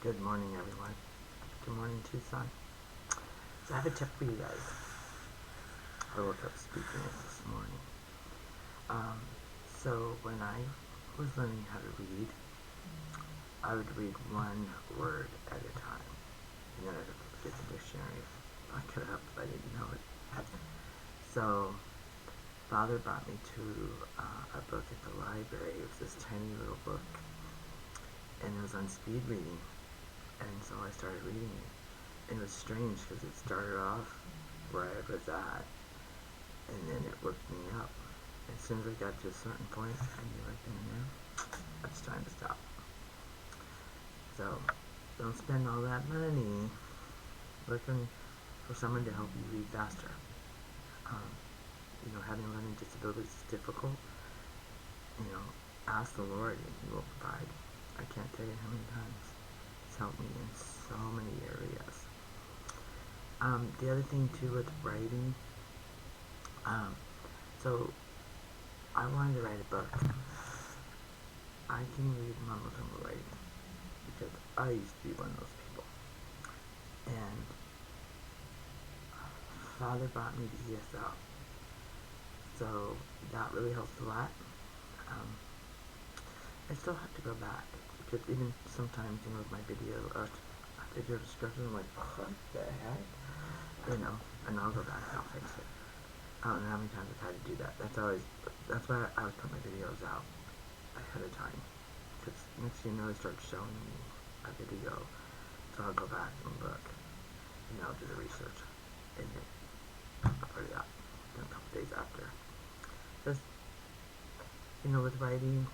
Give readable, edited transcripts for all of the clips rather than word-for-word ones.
Good morning, everyone. Good morning, Tucson. So I have a tip for you guys. I woke up speaking it this morning. So when I was learning how to read, I would read one word at a time, and then I'd get the dictionary, look it up if I didn't know it. So Father brought me to a book at the library. It was this tiny little book, and it was on speed reading. And so I started reading it. And it was strange because it started off where I was at, and then it worked me up. As soon as I got to a certain point, I knew right then and there, it's time to stop. So don't spend all that money looking for someone to help you read faster. Having learning disabilities is difficult. Ask the Lord and He will provide. I can't tell you how many times He's helped me in so many areas. The other thing too with writing, so I wanted to write a book. I can read mumbo writing because I used to be one of those people. And Father brought me to ESL. So that really helps a lot. I still have to go back because even sometimes, with my video description, I'm like, what the heck? And I'll go back and I'll fix it. I don't know how many times I've had to do that. That's why I always put my videos out ahead of time. Because next thing you know, they start showing me a video. So I'll go back and look, and I'll do the research. And then I'll put it out a couple days after. Just, with writing,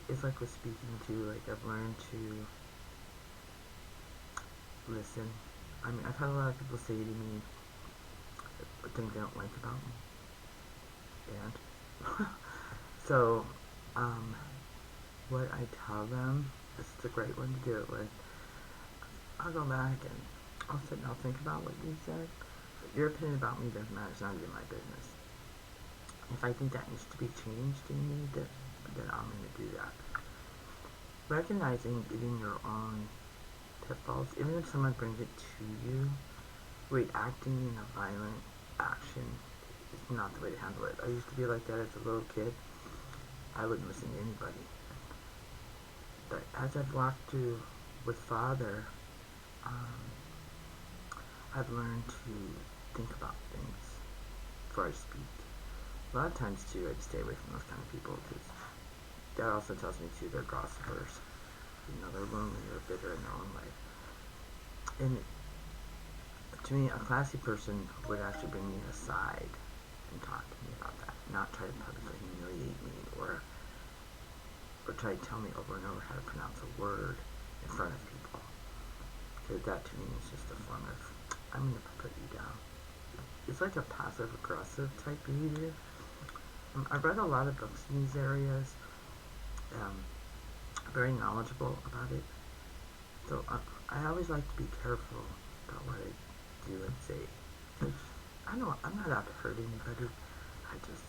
it's like with speaking too. Like, I've learned to listen. I've had a lot of people say to me things they don't like about me. And so, what I tell them, this is a great one to do it with. I'll go back and I'll sit and I'll think about what you said. Your opinion about me doesn't matter. It's not even my business. If I think that needs to be changed in me, then I'm going to do that. Recognizing even your own pitfalls, even if someone brings it to you, reacting in a violent action is not the way to handle it. I used to be like that as a little kid. I wouldn't listen to anybody. But as I've walked through with Father, I've learned to think about things before I speak. A lot of times, too, I just stay away from those kind of people because that also tells me, too, they're gossipers. They're lonely, they're bitter in their own way. And to me, a classy person would actually bring me aside and talk to me about that, not try to publicly humiliate me or try to tell me over and over how to pronounce a word in front of people. Because that, to me, is just a form of, I'm going to put you down. It's like a passive-aggressive type behavior. I've read a lot of books in these areas, very knowledgeable about it. So I always like to be careful about what I do and say. Because I'm not out to hurt anybody. I just,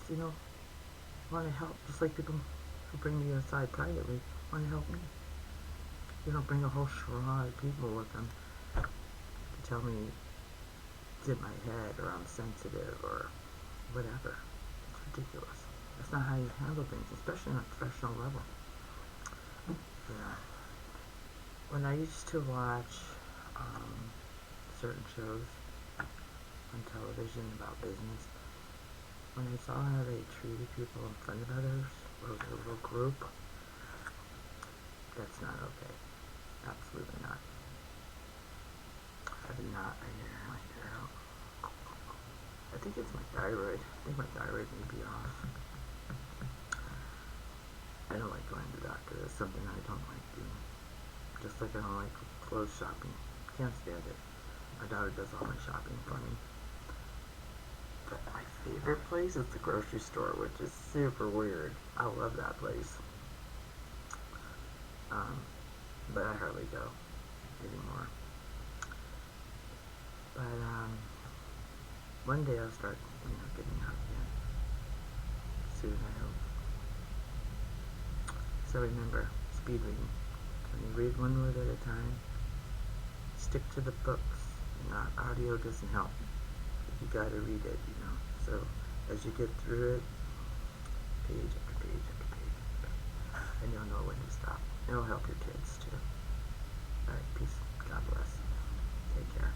want to help. Just like people who bring me aside privately want to help me. Bring a whole charade of people with them to tell me it's in my head or I'm sensitive or whatever. It's ridiculous. That's not how you handle things, especially on a professional level. When I used to watch certain shows on television about business, when I saw how they treated people in front of others, or a little group, that's not okay. Absolutely not. I did not. I think it's my thyroid. I think my thyroid may be off. I don't like going to the doctor. That's something I don't like doing. Just like I don't like clothes shopping. Can't stand it. My daughter does all my shopping for me. But my favorite place is the grocery store, which is super weird. I love that place. But I hardly go anymore. But one day I'll start, getting out again. Soon, I hope. So remember, speed reading. When you read one word at a time, stick to the books. Audio doesn't help. You gotta read it, So as you get through it, page after page after page, and you'll know when to stop. It'll help your kids too. Alright, peace. God bless. Take care.